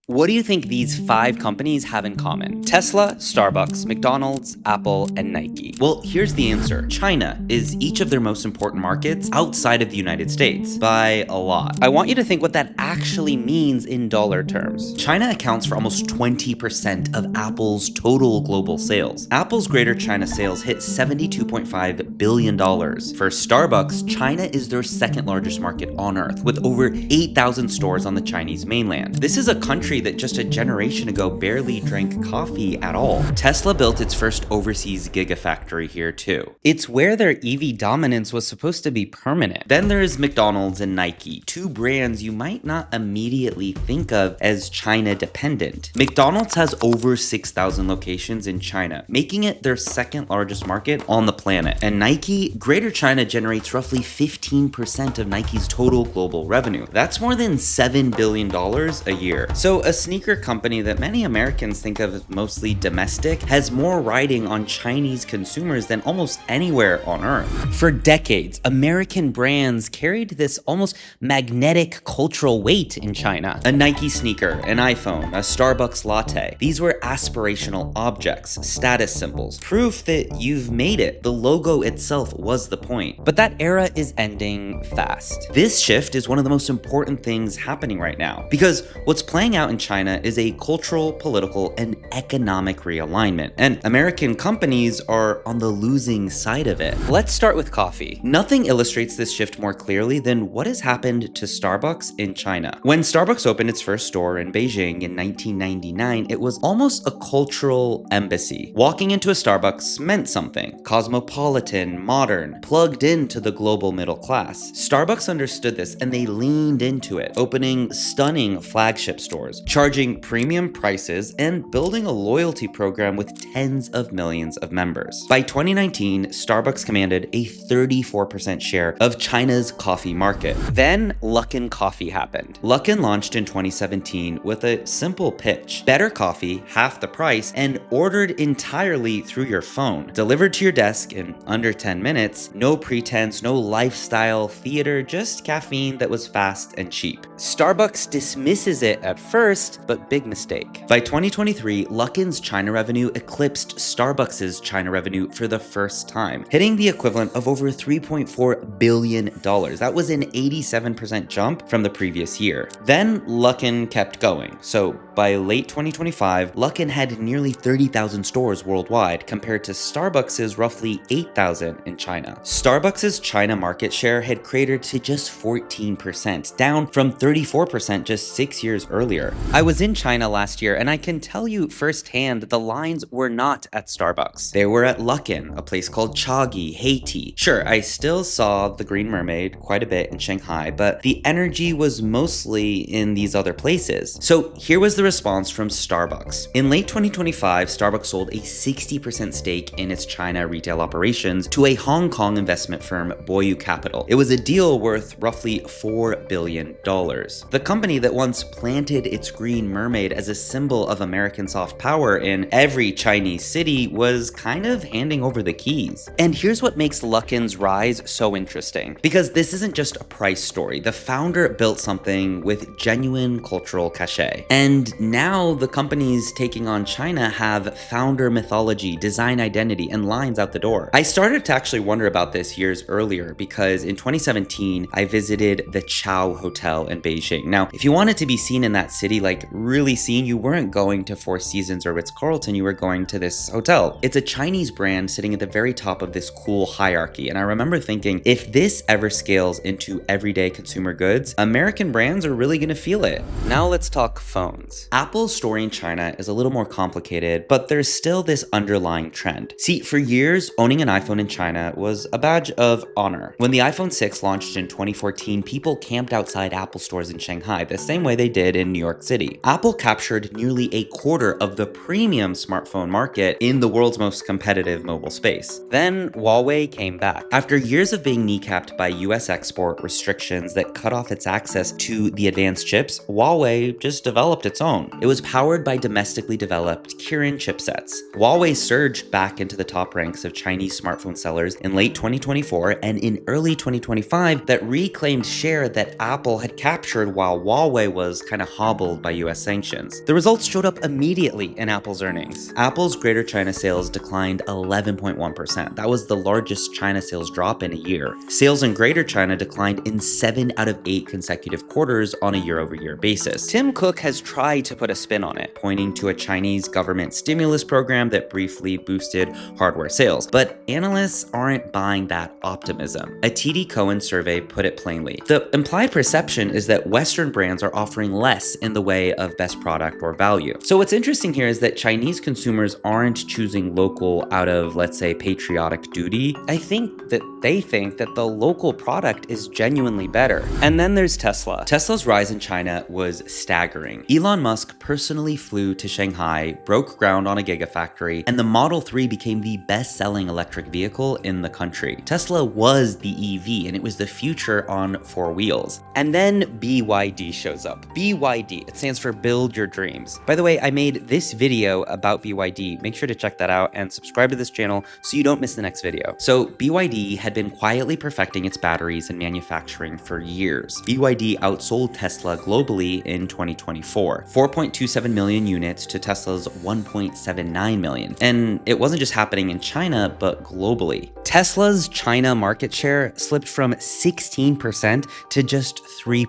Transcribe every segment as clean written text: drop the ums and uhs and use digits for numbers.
What do you think these 5 companies have in common? Tesla, Starbucks, McDonald's, Apple, and Nike. Well, here's the answer. China is each of their most important markets outside of the United States by a lot. I want you to think what that actually means in dollar terms. China accounts for almost 20% of Apple's total global sales. Apple's Greater China sales hit $72.5 billion. For Starbucks, China is their second largest market on Earth, with over 8,000 stores on the Chinese mainland. This is a country that just a generation ago barely drank coffee at all. Tesla built its first overseas gigafactory here too. It's where their EV dominance was supposed to be permanent. Then there's McDonald's and Nike, 2 brands you might not immediately think of as China dependent. McDonald's has over 6,000 locations in China, making it their second largest market on the planet. And Nike, Greater China generates roughly 15% of Nike's total global revenue. That's more than $7 billion a year. So a sneaker company that many Americans think of as mostly domestic has more riding on Chinese consumers than almost anywhere on Earth. For decades, American brands carried this almost magnetic cultural weight in China. A Nike sneaker, an iPhone, a Starbucks latte. These were aspirational objects, status symbols, proof that you've made it. The logo itself was the point. But that era is ending fast. This shift is one of the most important things happening right now, because what's playing out in China is a cultural, political, and economic realignment, and American companies are on the losing side of it. Let's start with coffee. Nothing illustrates this shift more clearly than what has happened to Starbucks in China. When Starbucks opened its first store in Beijing in 1999, it was almost a cultural embassy. Walking into a Starbucks meant something. Cosmopolitan, modern, plugged into the global middle class. Starbucks understood this and they leaned into it, opening stunning flagship stores, charging premium prices, and building a loyalty program with tens of millions of members. By 2019, Starbucks commanded a 34% share of China's coffee market. Then Luckin Coffee happened. Luckin launched in 2017 with a simple pitch: better coffee, half the price, and ordered entirely through your phone. Delivered to your desk in under 10 minutes, no pretense, no lifestyle theater, just caffeine that was fast and cheap. Starbucks dismisses it at first, but big mistake. By 2023, Luckin's China revenue eclipsed Starbucks's China revenue for the first time, hitting the equivalent of over $3.4 billion. That was an 87% jump from the previous year. Then Luckin kept going. So by late 2025, Luckin had nearly 30,000 stores worldwide compared to Starbucks's roughly 8,000 in China. Starbucks's China market share had cratered to just 14%, down from 34% just 6 years earlier. I was in China last year and I can tell you firsthand that the lines were not at Starbucks. They were at Luckin, a place called Chaggy, Haiti. Sure, I still saw the Green Mermaid quite a bit in Shanghai, but the energy was mostly in these other places. So here was the response from Starbucks. In late 2025, Starbucks sold a 60% stake in its China retail operations to a Hong Kong investment firm, Boyu Capital. It was a deal worth roughly $4 billion. The company that once planted its Green Mermaid as a symbol of American soft power in every Chinese city was kind of handing over the keys. And here's what makes Luckin's rise so interesting, because this isn't just a price story. The founder built something with genuine cultural cachet. And now the companies taking on China have founder mythology, design identity, and lines out the door. I started to actually wonder about this years earlier because in 2017, I visited the Chow Hotel in Beijing. Now, if you wanted to be seen in that city, like really seen, you weren't going to Four Seasons or Ritz-Carlton, you were going to this hotel. It's a Chinese brand sitting at the very top of this cool hierarchy. And I remember thinking, if this ever scales into everyday consumer goods, American brands are really gonna feel it. Now let's talk phones. Apple's story in China is a little more complicated, but there's still this underlying trend. See, for years, owning an iPhone in China was a badge of honor. When the iPhone 6 launched in 2014, people camped outside Apple stores in Shanghai, the same way they did in New York City. Apple captured nearly a quarter of the premium smartphone market in the world's most competitive mobile space. Then Huawei came back. After years of being kneecapped by US export restrictions that cut off its access to the advanced chips, Huawei just developed its own. It was powered by domestically developed Kirin chipsets. Huawei surged back into the top ranks of Chinese smartphone sellers in late 2024, and in early 2025, that reclaimed share that Apple had captured while Huawei was kind of hobbled fueled by US sanctions. The results showed up immediately in Apple's earnings. Apple's Greater China sales declined 11.1%. That was the largest China sales drop in a year. Sales in Greater China declined in 7 out of 8 consecutive quarters on a year-over-year basis. Tim Cook has tried to put a spin on it, pointing to a Chinese government stimulus program that briefly boosted hardware sales. But analysts aren't buying that optimism. A TD Cowen survey put it plainly. The implied perception is that Western brands are offering less in the way of best product or value. So what's interesting here is that Chinese consumers aren't choosing local out of, let's say, patriotic duty. I think that they think that the local product is genuinely better. And then there's Tesla. Tesla's rise in China was staggering. Elon Musk personally flew to Shanghai, broke ground on a gigafactory, and the Model 3 became the best-selling electric vehicle in the country. Tesla was the EV, and it was the future on 4 wheels. And then BYD shows up. BYD, it stands for Build Your Dreams. By the way, I made this video about BYD. Make sure to check that out and subscribe to this channel so you don't miss the next video. So BYD had been quietly perfecting its batteries and manufacturing for years. BYD outsold Tesla globally in 2024, 4.27 million units to Tesla's 1.79 million. And it wasn't just happening in China, but globally. Tesla's China market share slipped from 16% to just 3%.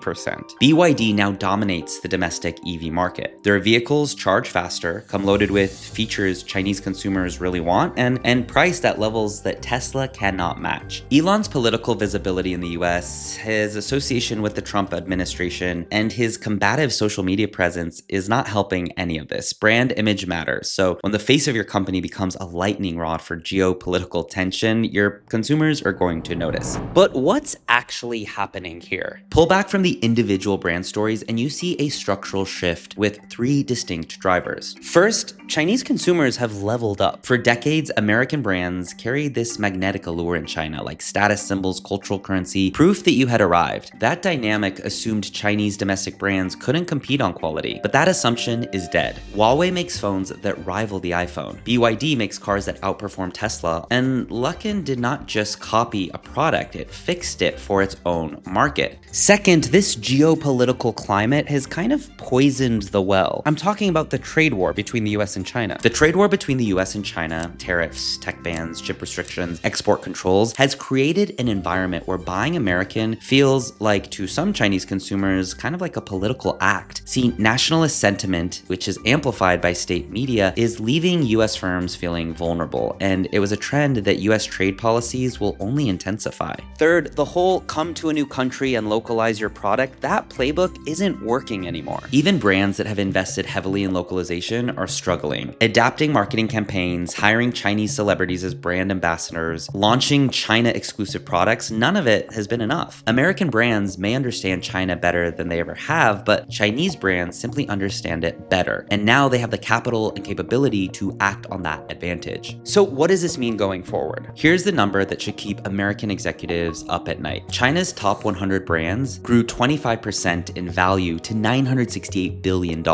BYD now dominates the domestic EV market. Their vehicles charge faster, come loaded with features Chinese consumers really want, and priced at levels that Tesla cannot match. Elon's political visibility in the US, his association with the Trump administration, and his combative social media presence is not helping any of this. Brand image matters. So when the face of your company becomes a lightning rod for geopolitical tension, your consumers are going to notice. But what's actually happening here? Pull back from the individual brand stories and you see a structural shift with 3 distinct drivers. First, Chinese consumers have leveled up. For decades, American brands carried this magnetic allure in China, like status symbols, cultural currency, proof that you had arrived. That dynamic assumed Chinese domestic brands couldn't compete on quality, but that assumption is dead. Huawei makes phones that rival the iPhone. BYD makes cars that outperform Tesla, and Luckin did not just copy a product, it fixed it for its own market. Second, this geopolitical climate has kind of poisoned the well. I'm talking about the trade war between the US and China. The trade war between the US and China, tariffs, tech bans, chip restrictions, export controls, has created an environment where buying American feels like, to some Chinese consumers, kind of like a political act. See, nationalist sentiment, which is amplified by state media, is leaving US firms feeling vulnerable, and it was a trend that US trade policies will only intensify. Third, the whole come to a new country and localize your product, that playbook isn't working anymore. Even brands that have invested heavily in localization are struggling. Adapting marketing campaigns, hiring Chinese celebrities as brand ambassadors, launching China-exclusive products, none of it has been enough. American brands may understand China better than they ever have, but Chinese brands simply understand it better. And now they have the capital and capability to act on that advantage. So what does this mean going forward? Here's the number that should keep American executives up at night. China's top 100 brands grew 25% in value to $968 billion.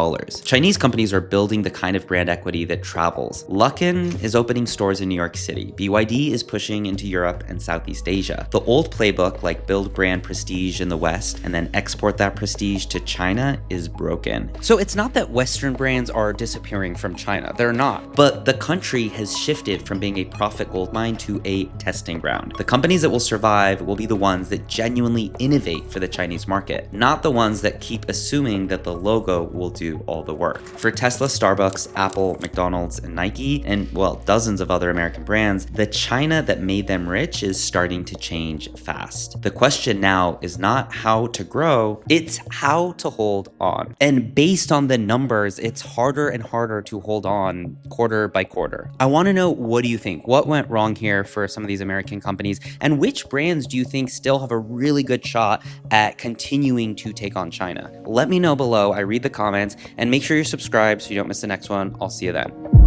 Chinese companies are building the kind of brand equity that travels. Luckin is opening stores in New York City. BYD is pushing into Europe and Southeast Asia. The old playbook, like build brand prestige in the West and then export that prestige to China, is broken. So it's not that Western brands are disappearing from China. They're not. But the country has shifted from being a profit goldmine to a testing ground. The companies that will survive will be the ones that genuinely innovate for the Chinese market, not the ones that keep assuming that the logo will do all the work. For Tesla, Starbucks, Apple, McDonald's, and Nike, and well, dozens of other American brands, the China that made them rich is starting to change fast. The question now is not how to grow, it's how to hold on. And based on the numbers, it's harder and harder to hold on quarter by quarter. I want to know, what do you think? What went wrong here for some of these American companies? And which brands do you think still have a really good shot at continuing to take on China? Let me know below. I read the comments, and make sure you're subscribed so you don't miss the next one. I'll see you then.